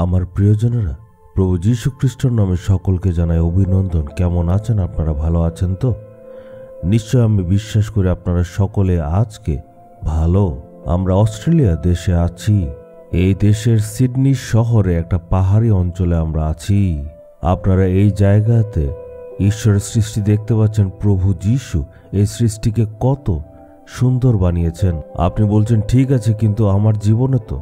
আমার প্রিয়জনেরা, প্রভু যীশু খ্রিস্টের নামে সকলকে জানাই অভিনন্দন। কেমন আছেন আপনারা? ভালো আছেন তো? নিশ্চয় আমি বিশ্বাস করি আপনারা সকলে আজকে ভালো। আমরা অস্ট্রেলিয়া দেশে আছি। এই দেশের সিডনি শহরে একটা পাহাড়ি অঞ্চলে আমরা আছি। আপনারা এই জায়গাতে ঈশ্বরের সৃষ্টি দেখতে পাচ্ছেন। প্রভু যীশু এই সৃষ্টিকে কত সুন্দর বানিয়েছেন। আপনি বলছেন ঠিক আছে, কিন্তু আমার জীবনে তো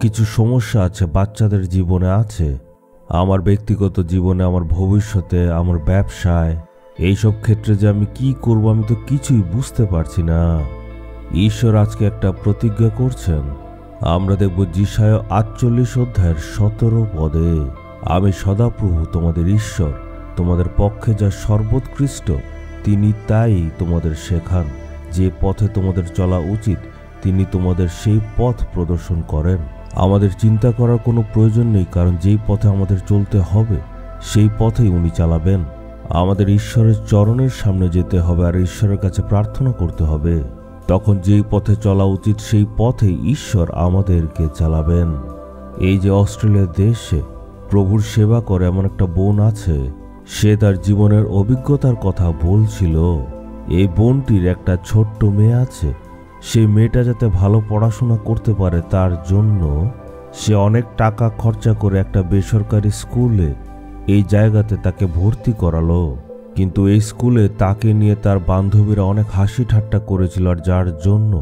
কিছু সমস্যা আছে, বাচ্চাদের জীবনে আছে, আমার ব্যক্তিগত জীবনে, আমার ভবিষ্যতে, আমার ব্যবসায়, এইসব ক্ষেত্রে যে আমি কি করব আমি তো কিছুই বুঝতে পারছি না। ঈশ্বর আজকে একটা প্রতিজ্ঞা করছেন। আমরা দেখব যিশায়া 48 অধ্যায়ের 17 পদে, আমি সদাপ্রভু তোমাদের ঈশ্বর, তোমাদের পক্ষে যা সর্বোৎকৃষ্ট তিনি তাই তোমাদের শেখান। যে পথে তোমাদের চলা উচিত তিনি তোমাদের সেই পথ প্রদর্শন করেন। আমাদের চিন্তা করার কোনো প্রয়োজন নেই, কারণ যেই পথে আমাদের চলতে হবে সেই পথেই উনি চালাবেন। আমাদের ঈশ্বরের চরণের সামনে যেতে হবে আর ঈশ্বরের কাছে প্রার্থনা করতে হবে। তখন যেই পথে চলা উচিত সেই পথে ঈশ্বর আমাদেরকে চালাবেন। এই যে অস্ট্রেলিয়া দেশে প্রভুর সেবা করে এমন একটা বোন আছে, সে তার জীবনের অভিজ্ঞতার কথা বলছিল। এই বোনটির একটা ছোট্ট মেয়ে আছে। সেই মেয়েটা যাতে ভালো পড়াশোনা করতে পারে তার জন্য সে অনেক টাকা খরচা করে একটা বেসরকারি স্কুলে এই জায়গাতে তাকে ভর্তি করালো। কিন্তু এই স্কুলে তাকে নিয়ে তার বান্ধবীরা অনেক হাসি ঠাট্টা করেছিল, আর যার জন্য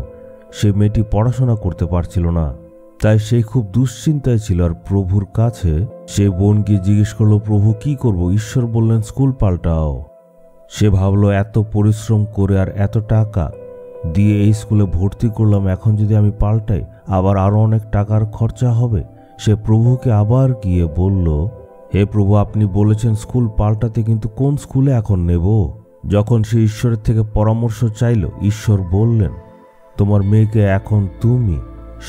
সে মেয়েটি পড়াশোনা করতে পারছিল না। তাই সে খুব দুশ্চিন্তায় ছিল। আর প্রভুর কাছে সে বোন গিয়ে জিজ্ঞেস করলো, প্রভু কি করব? ঈশ্বর বললেন স্কুল পাল্টাও। সে ভাবলো এত পরিশ্রম করে আর এত টাকা দিয়ে এই স্কুলে ভর্তি করলাম, এখন যদি আমি পাল্টাই আবার আরো অনেক টাকার খরচা হবে। সে প্রভুকে আবার গিয়ে বলল, হে প্রভু, আপনি বলেছেন স্কুল পাল্টাতে, কিন্তু কোন স্কুলে এখন নেব? যখন সে ঈশ্বরের থেকে পরামর্শ চাইল, ঈশ্বর বললেন, তোমার মেয়েকে এখন তুমি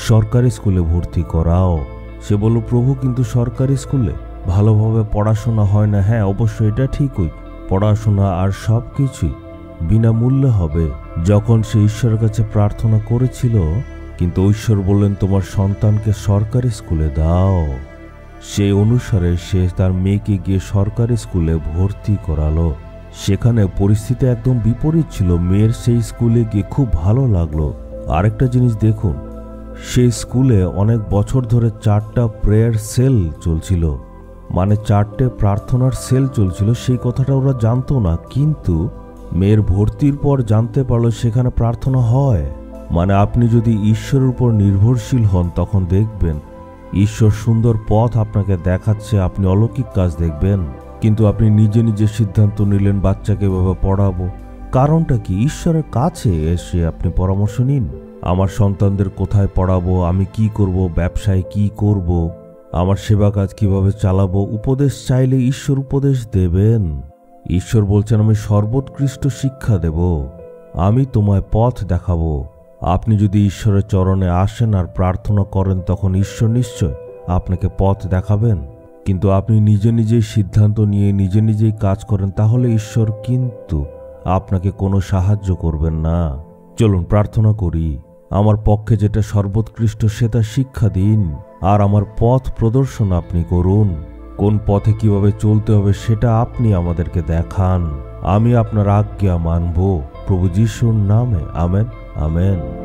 সরকারি স্কুলে ভর্তি করাও। সে বলল, প্রভু কিন্তু সরকারি স্কুলে ভালোভাবে পড়াশোনা হয় না। হ্যাঁ, অবশ্যই এটা ঠিকই, পড়াশোনা আর সব কিছুই বিনামূল্যে হবে। যখন সে ঈশ্বরের কাছে প্রার্থনা করেছিল, কিন্তু ঈশ্বর বললেন তোমার সন্তানকে সরকারি স্কুলে দাও। সেই অনুসারে সে তার মেয়েকে গিয়ে সরকারি স্কুলে ভর্তি করালো। সেখানে পরিস্থিতি একদম বিপরীত ছিল। মেয়ের সেই স্কুলে গিয়ে খুব ভালো লাগলো। আরেকটা জিনিস দেখুন, সেই স্কুলে অনেক বছর ধরে 4টা প্রেয়ার সেল চলছিল, মানে 4টে প্রার্থনার সেল চলছিল। সেই কথাটা ওরা জানতো না, কিন্তু মেয়ের ভর্তির পর জানতে পারলো সেখানে প্রার্থনা হয়। মানে আপনি যদি ঈশ্বরের উপর নির্ভরশীল হন তখন দেখবেন ঈশ্বর সুন্দর পথ আপনাকে দেখাচ্ছে, আপনি অলৌকিক কাজ দেখবেন। কিন্তু আপনি নিজে নিজে সিদ্ধান্ত নিলেন বাচ্চাকে এভাবে পড়াবো। কারণটা কি? ঈশ্বরের কাছে এসে আপনি পরামর্শ নিন। আমার সন্তানদের কোথায় পড়াবো, আমি কি করব, ব্যবসায় কি করব, আমার সেবা কাজ কিভাবে চালাবো, উপদেশ চাইলে ঈশ্বর উপদেশ দেবেন। ঈশ্বর বলছেন, আমি সর্বোৎকৃষ্ট শিক্ষা দেব, আমি তোমায় পথ দেখাবো। আপনি যদি ঈশ্বরের চরণে আসেন আর প্রার্থনা করেন, তখন ঈশ্বর নিশ্চয় আপনাকে পথ দেখাবেন। কিন্তু আপনি নিজে নিজেই সিদ্ধান্ত নিয়ে নিজে নিজেই কাজ করেন, তাহলে ঈশ্বর কিন্তু আপনাকে কোনো সাহায্য করবেন না। চলুন প্রার্থনা করি। আমার পক্ষে যেটা সর্বোৎকৃষ্ট সেটা শিক্ষা দিন, আর আমার পথ প্রদর্শন আপনি করুন। কোন পথে কিভাবে চলতে হবে সেটা আপনি আমাদেরকে দেখান। আমি আপনার আজ্ঞা মানব। প্রভু যীশুর নামে আমেন, আমেন।